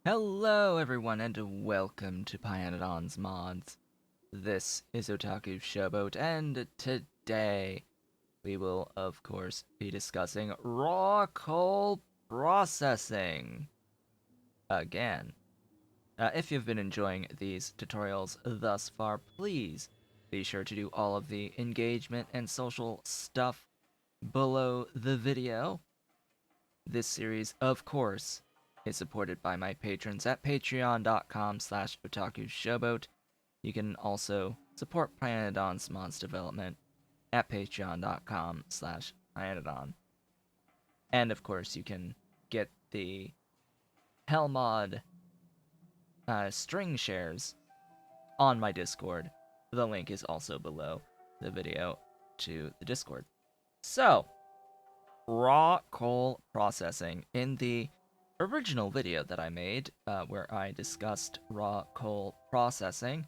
Hello everyone and welcome to Pyanodons Mods. This is Otaku Showboat and today we will of course be discussing raw coal processing again. If you've been enjoying these tutorials thus far, please be sure to do all of the engagement and social stuff below the video. This series, of course, is supported by my patrons at patreon.com/otakushowboat. You can also support Pyanodon's mods development at patreon.com/pyanodon. And of course, you can get the Hellmod string shares on my Discord. The link is also below the video to the Discord. So, raw coal processing. In the original video that I made, where I discussed raw coal processing,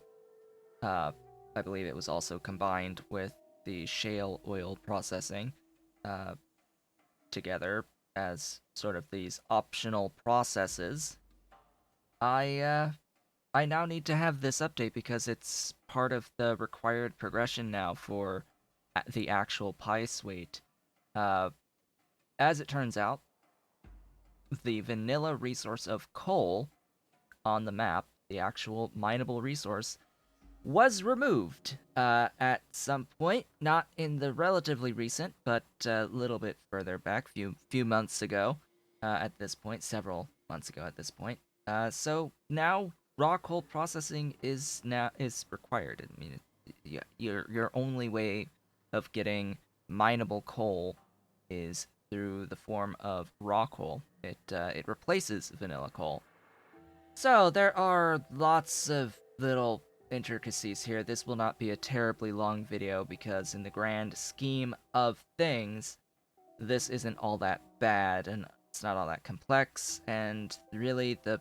uh, I believe it was also combined with the shale oil processing uh, together as sort of these optional processes. I now need to have this update because it's part of the required progression now for the actual pie suite. Uh, as it turns out, the vanilla resource of coal on the map, the actual mineable resource, was removed at some point, not in the relatively recent, but a little bit further back, few months ago. At this point, several months ago. At this point, so now raw coal processing is required. I mean, your only way of getting mineable coal is through the form of raw coal. It replaces vanilla coal. So there are lots of little intricacies here. This will not be a terribly long video because in the grand scheme of things, this isn't all that bad and it's not all that complex, and really the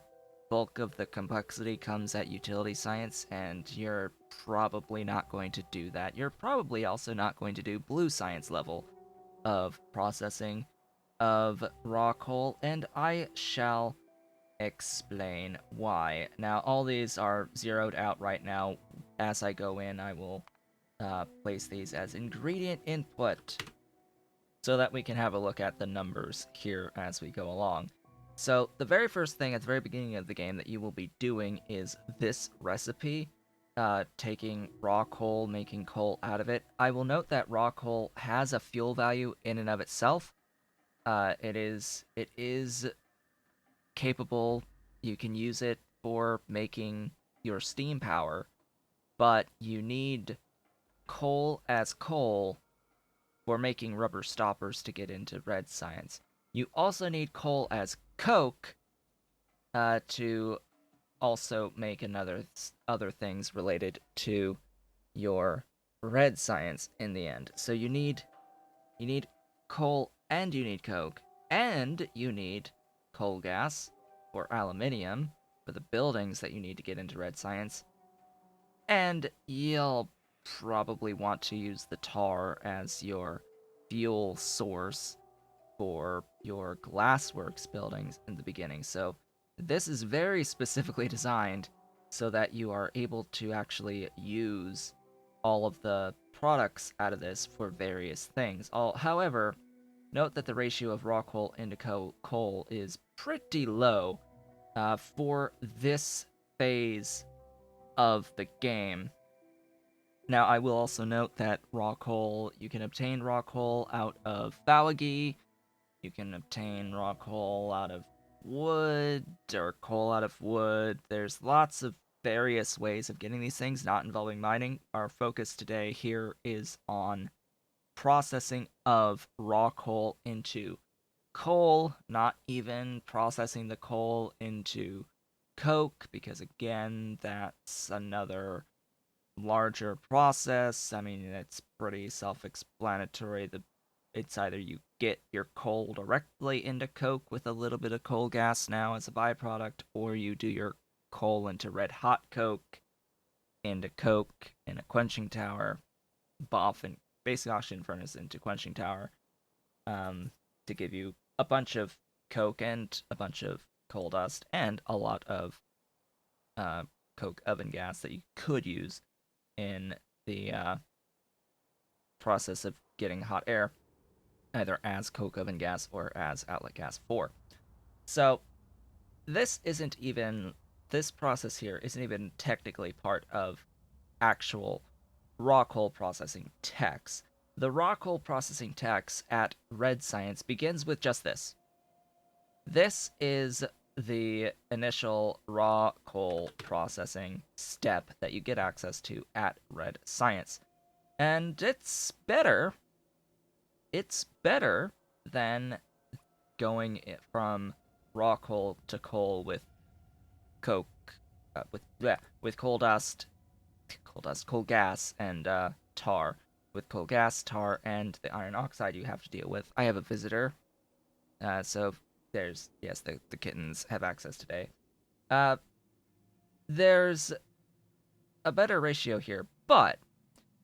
bulk of the complexity comes at utility science, and you're probably not going to do that. You're probably also not going to do blue science level of processing of raw coal, and I shall explain why. Now, all these are zeroed out right now. As I go in, I will place these as ingredient input so that we can have a look at the numbers here as we go along. So, the very first thing at the very beginning of the game that you will be doing is this recipe, taking raw coal, making coal out of it. I will note that raw coal has a fuel value in and of itself. It is capable. You can use it for making your steam power, but you need coal as coal for making rubber stoppers to get into red science. You also need coal as coke to also make other things related to your red science in the end. So you need coal and you need coke and you need coal gas or aluminium for the buildings that you need to get into red science. And you'll probably want to use the tar as your fuel source for your glassworks buildings in the beginning. So this is very specifically designed so that you are able to actually use all of the products out of this for various things. However, note that the ratio of raw coal into coal is pretty low for this phase of the game. Now, I will also note that raw coal, you can obtain raw coal out of Fawagi, you can obtain raw coal out of wood, or coal out of wood. There's lots of various ways of getting these things, not involving mining. Our focus today here is on processing of raw coal into coal, not even processing the coal into coke, because again, that's another larger process. I mean, it's pretty self-explanatory. It's either you get your coal directly into coke with a little bit of coal gas now as a byproduct, or you do your coal into red hot coke, into coke in a quenching tower, buff and basic oxygen furnace into quenching tower, to give you a bunch of coke and a bunch of coal dust and a lot of uh, coke oven gas that you could use in the process of getting hot air, either as coke oven gas or as outlet gas 4. So this isn't even this process here isn't even technically part of actual raw coal processing techs. The raw coal processing techs at Red Science begins with just this. This is the initial raw coal processing step that you get access to at Red Science. And it's better than going from raw coal to coal with coke, with coal gas, and tar. With coal gas, tar, and the iron oxide you have to deal with. I have a visitor, so there's yes, the kittens have access today. Uh, there's a better ratio here, but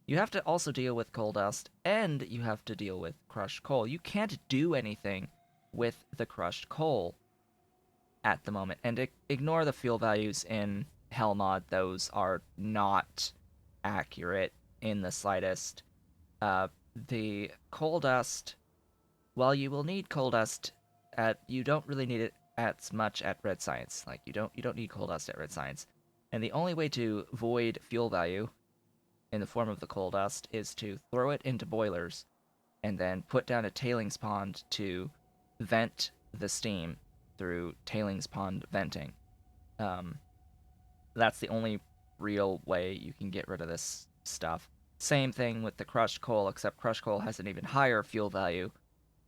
you have to also deal with coal dust, and you have to deal with crushed coal. You can't do anything with the crushed coal at the moment. And ignore the fuel values in Hellmod; those are not accurate in the slightest. The coal dust, while you will need coal dust, you don't really need it as much at Red Science. Like you don't need coal dust at Red Science. And the only way to void fuel value in the form of the coal dust is to throw it into boilers and then put down a tailings pond to vent the steam through tailings pond venting. Um, that's the only real way you can get rid of this stuff. Same thing with the crushed coal, except crushed coal has an even higher fuel value,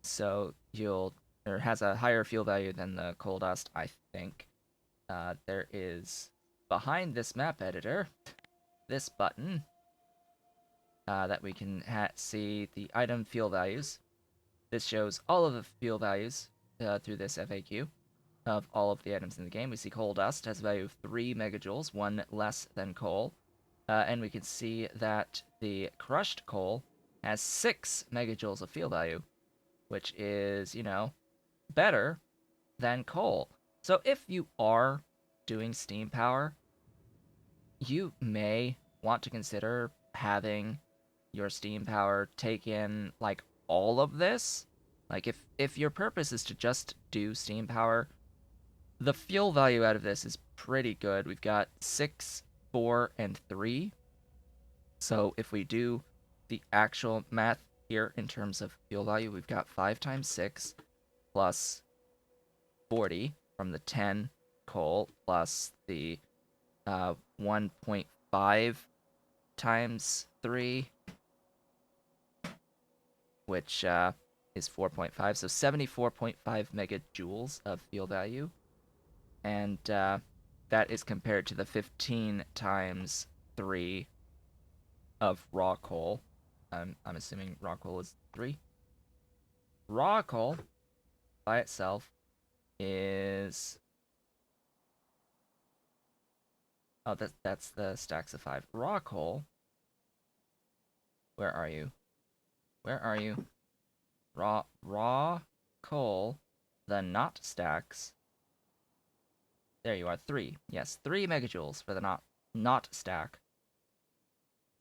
so you'll or has a higher fuel value than the coal dust, I think. There is behind this map editor this button that we can see the item fuel values. This shows all of the fuel values through this FAQ of all of the items in the game. We see coal dust has a value of 3 megajoules, one less than coal. And we can see that the crushed coal has 6 megajoules of fuel value, which is, better than coal. So if you are doing steam power, you may want to consider having your steam power take in like all of this. Like if your purpose is to just do steam power, the fuel value out of this is pretty good. We've got 6, 4, and 3. So if we do the actual math here in terms of fuel value, we've got 5 times 6 plus 40 from the 10 coal plus the 1.5 times 3, which is 4.5. So 74.5 megajoules of fuel value. And that is compared to the 15 times 3 of raw coal. I'm assuming raw coal is 3. Raw coal by itself is... Oh, that's the stacks of 5. Raw coal... Where are you? Where are you? Raw coal, the not stacks. There you are, 3. Yes, 3 megajoules for the not stack.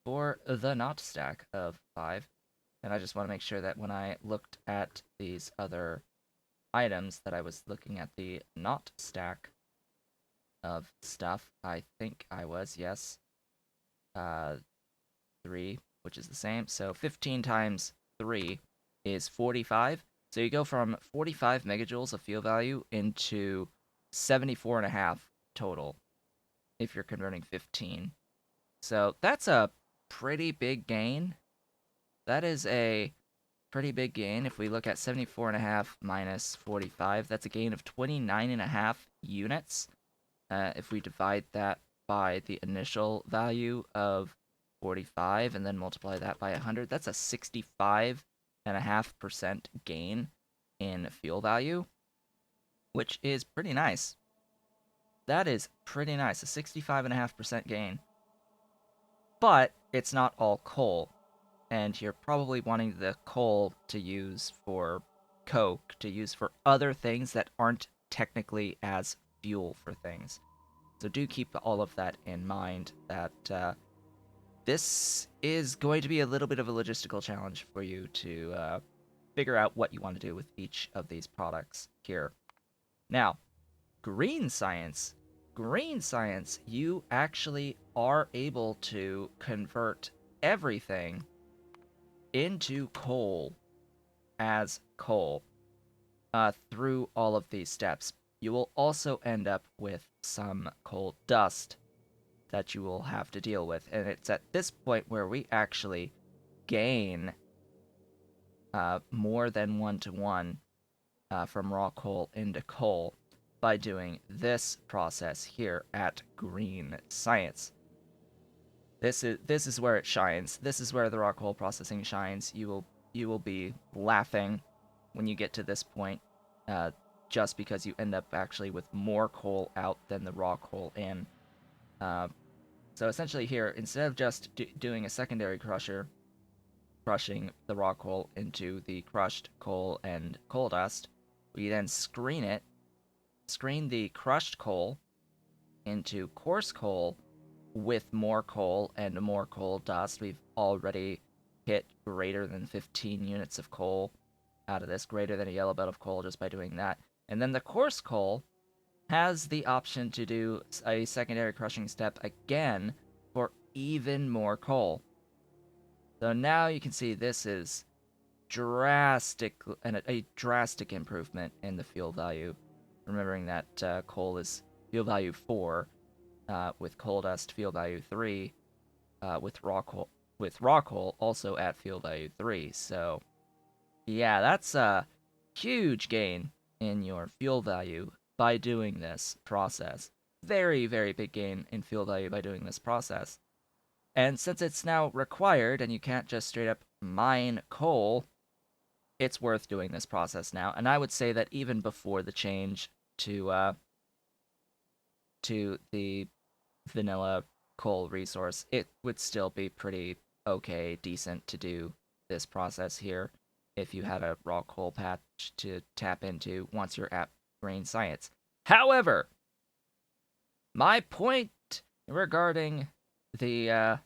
For the not stack of 5. And I just want to make sure that when I looked at these other items that I was looking at the not stack of stuff. I think I was, yes. 3, which is the same. So 15 times 3 is 45. So you go from 45 megajoules of fuel value into 74.5 total if you're converting 15. So that's a pretty big gain. That is a pretty big gain. If we look at 74.5 minus 45, that's a gain of 29.5 units. If we divide that by the initial value of 45 and then multiply that by 100, that's a 65.5% gain in fuel value, which is pretty nice. That is pretty nice, a 65.5% gain. But it's not all coal, and you're probably wanting the coal to use for coke, to use for other things that aren't technically as fuel for things. So do keep all of that in mind, that this is going to be a little bit of a logistical challenge for you to figure out what you want to do with each of these products here. Now, green science. Green science, you actually are able to convert everything into coal as coal through all of these steps. You will also end up with some coal dust that you will have to deal with. And it's at this point where we actually gain more than 1-to-1 from raw coal into coal by doing this process here at Green Science. This is where it shines. This is where the raw coal processing shines. You will be laughing when you get to this point, just because you end up actually with more coal out than the raw coal in. So essentially here, instead of just doing a secondary crusher, crushing the raw coal into the crushed coal and coal dust, we then screen the crushed coal into coarse coal with more coal and more coal dust. We've already hit greater than 15 units of coal out of this, greater than a yellow belt of coal just by doing that. And then the coarse coal has the option to do a secondary crushing step again for even more coal. So now you can see this is a drastic improvement in the fuel value. Remembering that coal is fuel value 4, with coal dust fuel value 3, with raw coal also at fuel value 3. So yeah, that's a huge gain in your fuel value by doing this process. Very, very big gain in fuel value by doing this process. And since it's now required and you can't just straight up mine coal, it's worth doing this process now. And I would say that even before the change to the vanilla coal resource, it would still be pretty okay, decent to do this process here if you had a raw coal patch to tap into once you're at Green Science. However, my point regarding the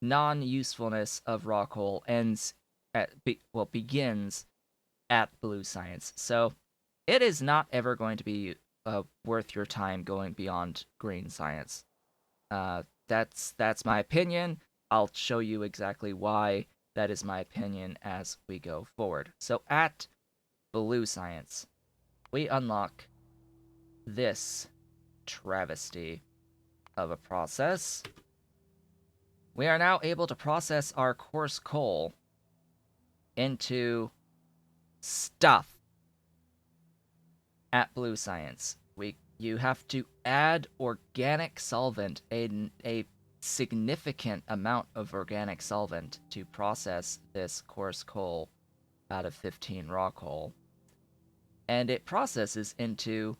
non-usefulness of raw coal begins at Blue Science. So it is not ever going to be worth your time going beyond Green Science. That's my opinion. I'll show you exactly why that is my opinion as we go forward. So at Blue Science, we unlock this travesty of a process. We are now able to process our coarse coal into stuff at Blue Science. You have to add organic solvent, a significant amount of organic solvent to process this coarse coal out of 15 raw coal. And it processes into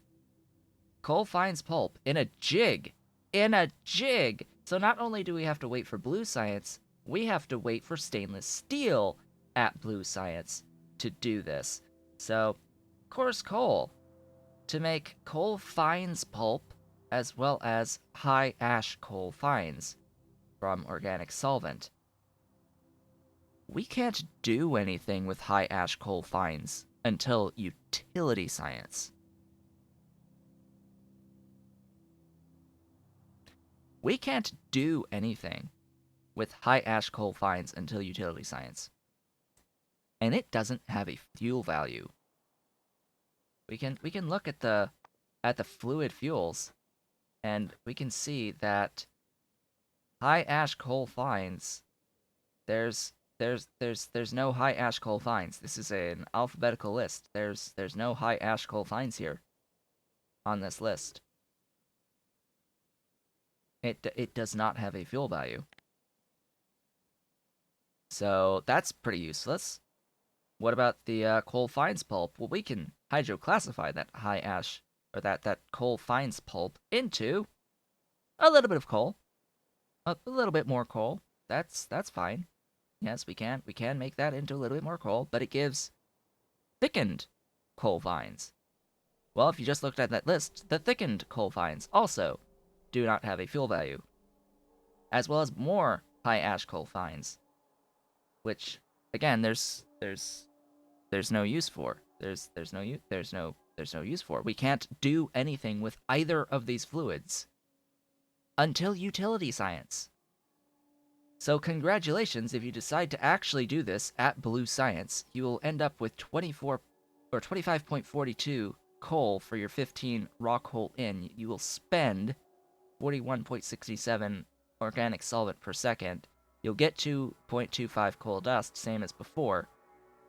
coal fines pulp in a jig. In a jig! So not only do we have to wait for Blue Science, we have to wait for stainless steel at Blue Science to do this. So, coarse coal to make coal fines pulp as well as high ash coal fines from organic solvent. We can't do anything with high ash coal fines until utility science. We can't do anything with high ash coal fines until utility science. And it doesn't have a fuel value. We can look at the fluid fuels, and we can see that high ash coal fines, there's no high ash coal fines. This is an alphabetical list. There's no high ash coal fines here on this list. It does not have a fuel value. So that's pretty useless. What about the coal fines pulp? Well, we can hydroclassify that high ash, or that coal fines pulp into a little bit of coal, a little bit more coal. That's fine. Yes, we can make that into a little bit more coal, but it gives thickened coal fines. Well, if you just looked at that list, the thickened coal fines also do not have a fuel value, as well as more high ash coal fines, which again there's no use for. There's no use for. We can't do anything with either of these fluids until utility science. So congratulations if you decide to actually do this at Blue Science. You will end up with 24 or 25.42 coal for your 15 raw coal in. You will spend 41.67 organic solvent per second. You'll get 2.25 coal dust, same as before,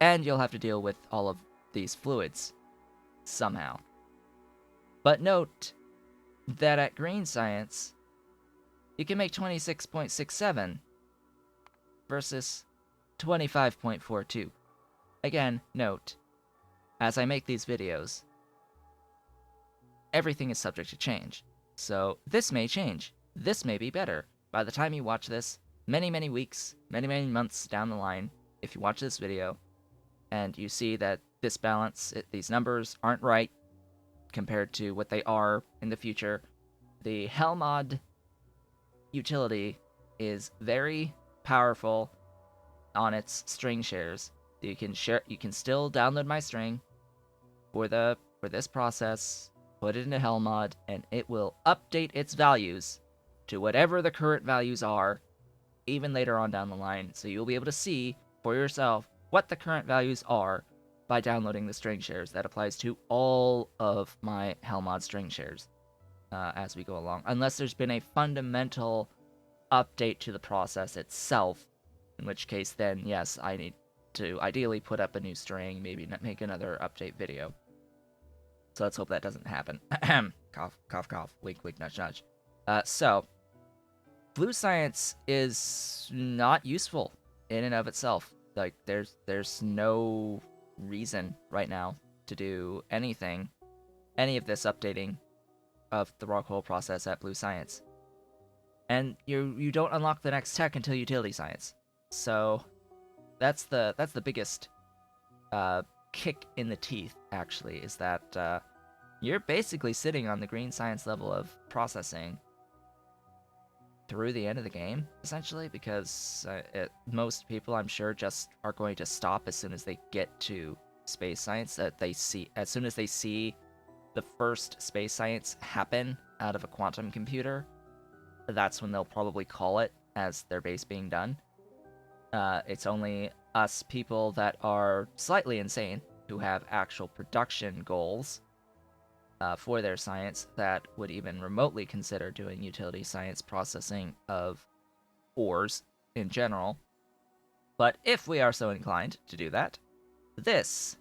and you'll have to deal with all of these fluids somehow. But note that at Green Science, you can make 26.67 versus 25.42. Again, note, as I make these videos, everything is subject to change. So this may change. This may be better. By the time you watch this, many, many weeks, many, many months down the line, if you watch this video, and you see that this balance, these numbers aren't right compared to what they are in the future, the Helmod utility is very powerful on its string shares. You can still download my string for this process, put it into Helmod, and it will update its values to whatever the current values are, even later on down the line. So you'll be able to see for yourself what the current values are by downloading the string shares. That applies to all of my Helmod string shares as we go along, unless there's been a fundamental update to the process itself, in which case then yes, I need to ideally put up a new string, maybe make another update video. So let's hope that doesn't happen. Cough, cough, cough, wink, wink, nudge, nudge. So Blue Science is not useful in and of itself. Like, there's no reason right now to do anything, any of this updating of the raw coal process at Blue Science. And you don't unlock the next tech until Utility Science. So that's the biggest kick in the teeth, actually, is that you're basically sitting on the Green Science level of processing through the end of the game, essentially, because most people, I'm sure, just are going to stop as soon as they get to space science. As soon as they see the first space science happen out of a quantum computer, that's when they'll probably call it as their base being done. It's only us people that are slightly insane who have actual production goals for their science that would even remotely consider doing utility science processing of ores in general. But if we are so inclined to do that, this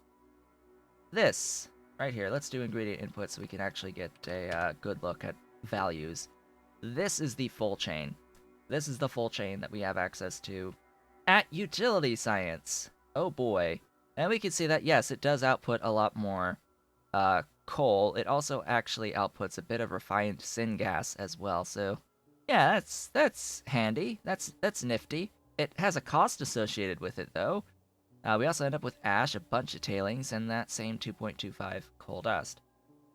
right here, let's do ingredient input so we can actually get a good look at values. This is the full chain. This is the full chain that we have access to at utility science. Oh boy. And we can see that, yes, it does output a lot more coal. It also actually outputs a bit of refined syngas as well. So yeah, that's handy. That's nifty. It has a cost associated with it, though. We also end up with ash, a bunch of tailings, and that same 2.25 coal dust.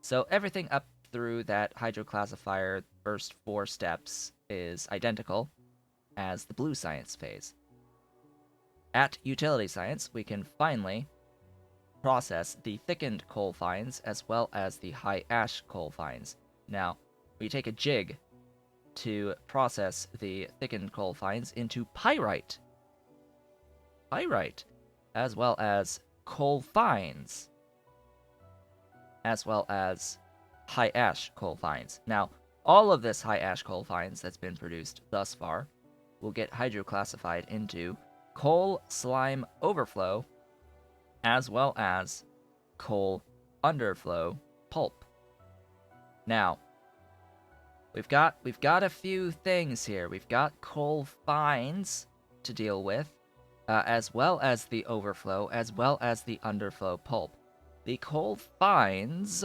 So everything up through that hydroclassifier first 4 steps is identical as the Blue Science phase. At Utility Science, we can finally process the thickened coal fines as well as the high ash coal fines. Now, we take a jig to process the thickened coal fines into pyrite, as well as coal fines, as well as high ash coal fines. Now, all of this high ash coal fines that's been produced thus far will get hydroclassified into coal slime overflow, as well as coal underflow pulp. Now, we've got a few things here. We've got coal fines to deal with, as well as the overflow, as well as the underflow pulp. The coal fines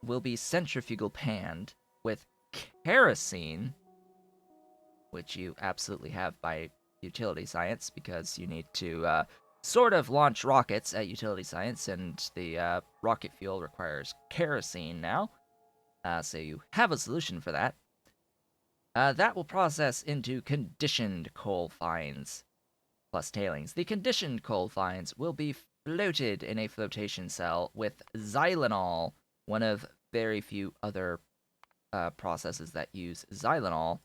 will be centrifugal panned with kerosene, which you absolutely have by utility science, because you need to sort of launch rockets at utility science, and the rocket fuel requires kerosene now. So you have a solution for that. That will process into conditioned coal fines plus tailings. The conditioned coal fines will be floated in a flotation cell with xylenol, one of very few other processes that use xylenol.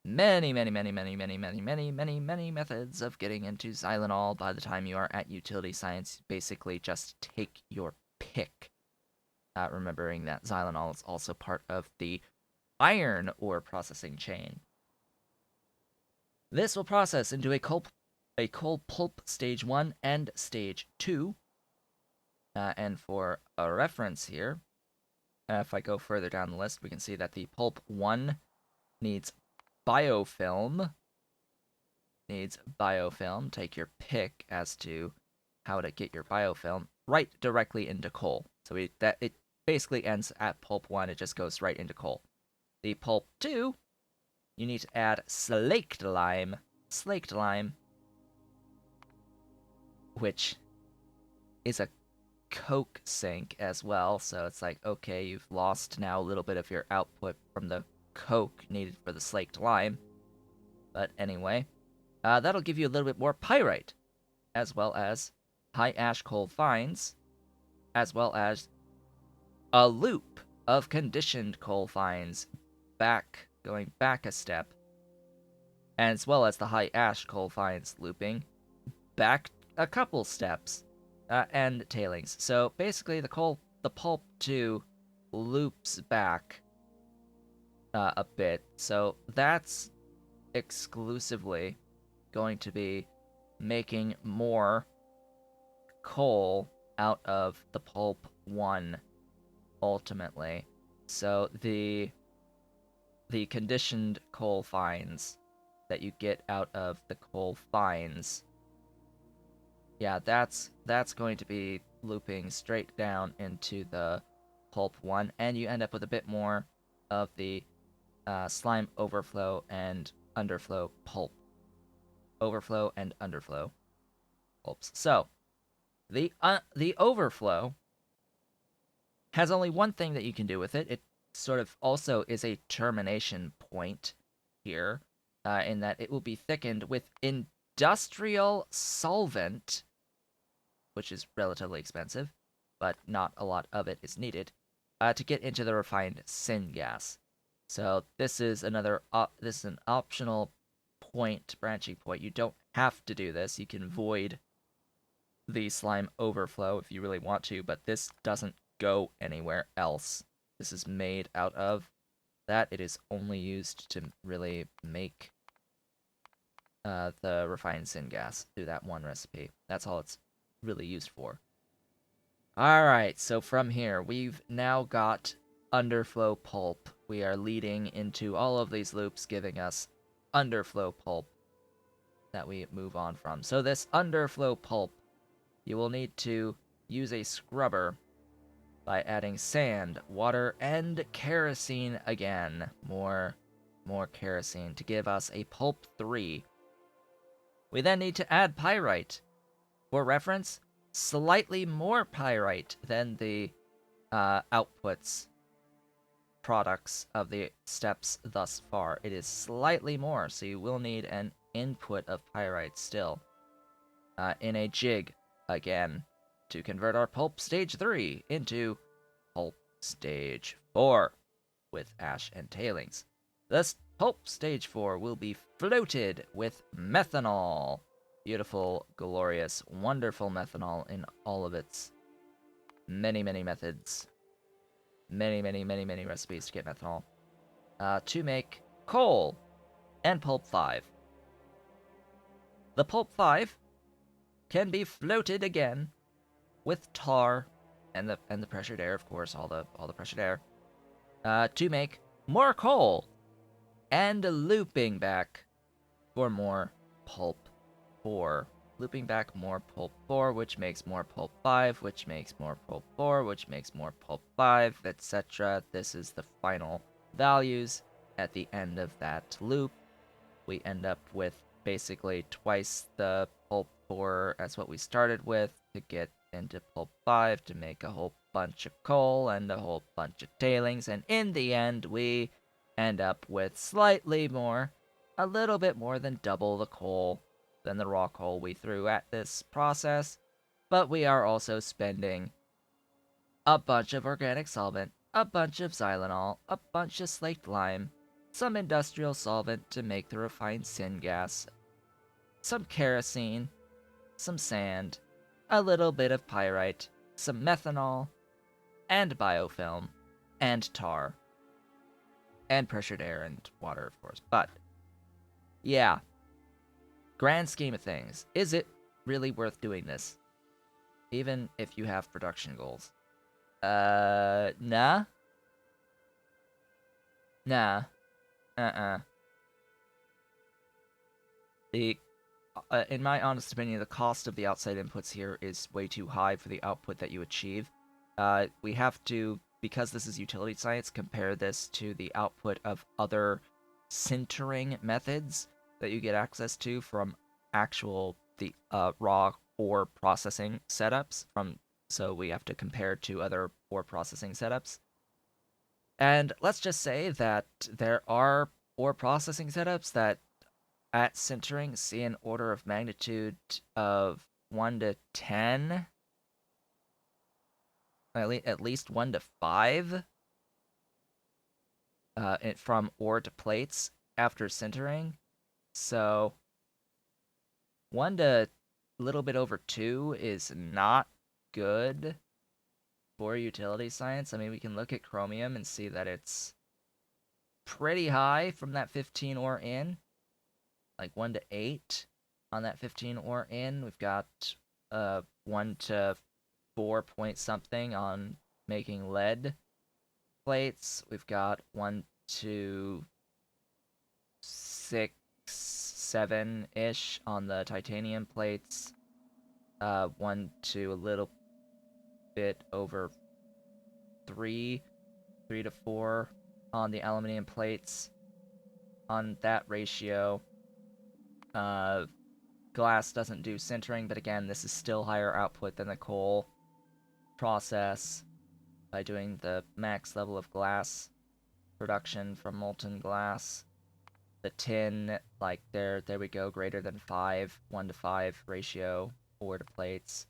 Many methods of getting into xylenol. By the time you are at utility science, basically just take your pick. Remembering that xylenol is also part of the iron ore processing chain. This will process into a coal pulp stage 1 and stage 2. And for a reference here, if I go further down the list, we can see that the pulp 1 needs biofilm. Take your pick as to how to get your biofilm right directly into coal. So it basically ends at pulp 1, it just goes right into coal. The pulp 2, you need to add slaked lime, which is a coke sink as well, so it's like, okay, you've lost now a little bit of your output from the coke needed for the slaked lime. But anyway, that'll give you a little bit more pyrite, as well as high ash coal fines, as well as a loop of conditioned coal fines going back a step, as well as the high ash coal fines looping back a couple steps, and tailings. So basically, the pulp 2 loops back a bit. So that's exclusively going to be making more coal out of the pulp 1 ultimately. So the conditioned coal fines that you get out of the coal fines, yeah, that's going to be looping straight down into the pulp 1, and you end up with a bit more of the slime overflow and underflow pulp. Overflow and underflow pulps. So the overflow has only one thing that you can do with it. It sort of also is a termination point here, in that it will be thickened with industrial solvent, which is relatively expensive, but not a lot of it is needed, to get into the refined syngas. So this is an optional branching point. You don't have to do this. You can void the slime overflow if you really want to, but this doesn't go anywhere else. This is made out of that. It is only used to really make the refined syngas through that one recipe. That's all it's really used for. Alright, so from here, we've now got underflow pulp. We are leading into all of these loops, giving us underflow pulp that we move on from. So this underflow pulp, you will need to use a scrubber by adding sand, water, and kerosene again. More kerosene to give us a pulp 3. We then need to add pyrite. For reference, slightly more pyrite than the outputs products of the steps thus far. It is slightly more, so you will need an input of pyrite still. In a jig, again, to convert our pulp stage 3 into pulp stage 4 with ash and tailings. This pulp stage 4 will be floated with methanol. Beautiful, glorious, wonderful methanol in all of its many methods. Many recipes to get methanol. To make coal and pulp 5. The pulp 5 can be floated again with tar and the pressured air, of course, all the pressured air, to make more coal and looping back for more pulp 4. Looping back more pulp 4, which makes more pulp 5, which makes more pulp 4, which makes more pulp 5, etc. This is the final values at the end of that loop. We end up with basically twice the pulp for as what we started with to get into pulp 5 to make a whole bunch of coal and a whole bunch of tailings, and in the end we end up with slightly more, a little bit more than double the coal than the raw coal we threw at this process, but we are also spending a bunch of organic solvent, a bunch of xylitol, a bunch of slaked lime, some industrial solvent to make the refined syngas, some kerosene, some sand, a little bit of pyrite, some methanol, and biofilm, and tar, and pressured air and water, of course. But, yeah, grand scheme of things, is it really worth doing this? Even if you have production goals. Nah? Nah. Uh-uh. The in my honest opinion, the cost of the outside inputs here is way too high for the output that you achieve. We have to, because this is utility science, compare this to the output of other sintering methods that you get access to from actual the raw ore processing setups. So we have to compare to other ore processing setups. And let's just say that there are ore processing setups that at sintering see an order of magnitude of 1 to 10, at least 1 to 5 from ore to plates after sintering. So 1 to a little bit over 2 is not good for utility science. I mean, we can look at chromium and see that it's pretty high from that 15 ore in, like 1 to 8 on that 15 ore in. We've got 1 to 4 point something on making lead plates. We've got 1 to 6, 7 ish on the titanium plates. 1 to a little bit over 3, 3 to 4 on the aluminum plates. On that ratio, glass doesn't do sintering, but again, this is still higher output than the coal process by doing the max level of glass production from molten glass. The tin, like there we go, greater than 5, 1 to 5 ratio ore to plates.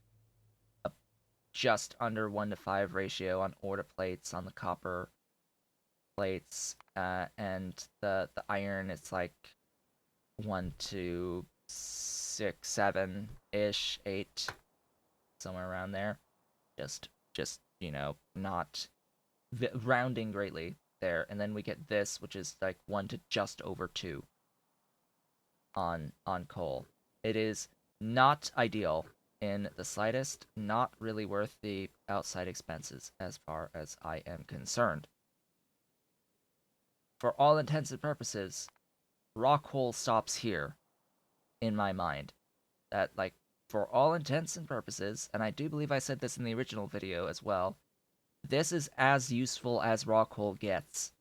Just under 1 to 5 ratio on ore to plates on the copper plates, and the iron, it's like 1 to 6, 7 ish, 8, somewhere around there. Just not rounding greatly there. And then we get this, which is like 1 to just over 2 on coal. It is not ideal in the slightest, not really worth the outside expenses as far as I am concerned. For all intents and purposes, raw coal stops here in my mind. That, like, for all intents and purposes, and I do believe I said this in the original video as well, this is as useful as raw coal gets,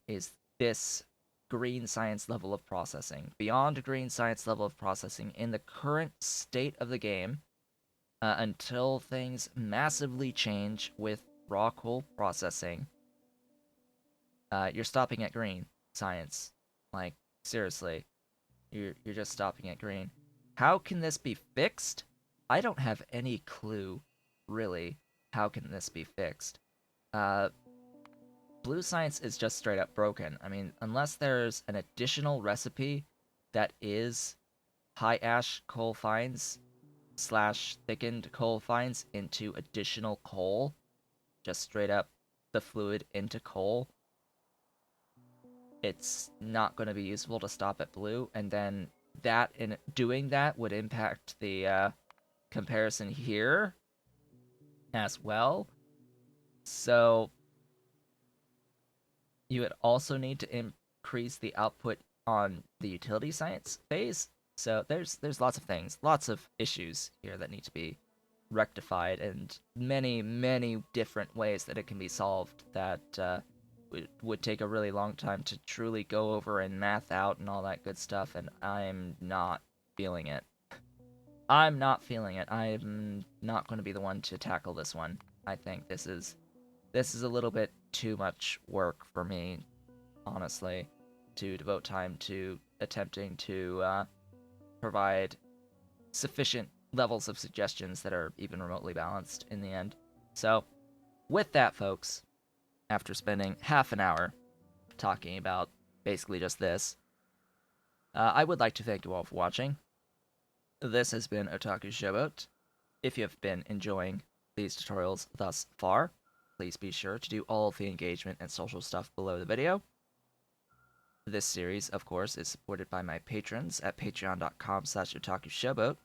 is this green science level of processing. Beyond green science level of processing, in the current state of the game, until things massively change with raw coal processing, you're stopping at green science. Like, seriously, you're just stopping at green. How can this be fixed? I don't have any clue, really. How can this be fixed? Blue science is just straight up broken. I mean, unless there's an additional recipe that is high ash coal fines slash thickened coal fines into additional coal, just straight up the fluid into coal, it's not going to be useful to stop at blue, and then that in doing that would impact the comparison here as well. So you would also need to increase the output on the utility science phase. So there's lots of things, lots of issues here that need to be rectified, and many different ways that it can be solved that would take a really long time to truly go over and math out and all that good stuff, and I'm not feeling it. I'm not feeling it. I'm not going to be the one to tackle this one. I think this is a little bit too much work for me, honestly, to devote time to attempting to provide sufficient levels of suggestions that are even remotely balanced in the end. So, with that, folks, after spending half an hour talking about basically just this, I would like to thank you all for watching. This has been Otaku Showboat. If you have been enjoying these tutorials thus far, please be sure to do all of the engagement and social stuff below the video. This series, of course, is supported by my patrons at patreon.com/otakushowboat.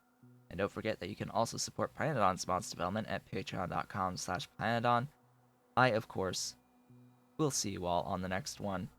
And don't forget that you can also support Pyanodon's mods development at patreon.com/Pyanodon. I, of course, will see you all on the next one.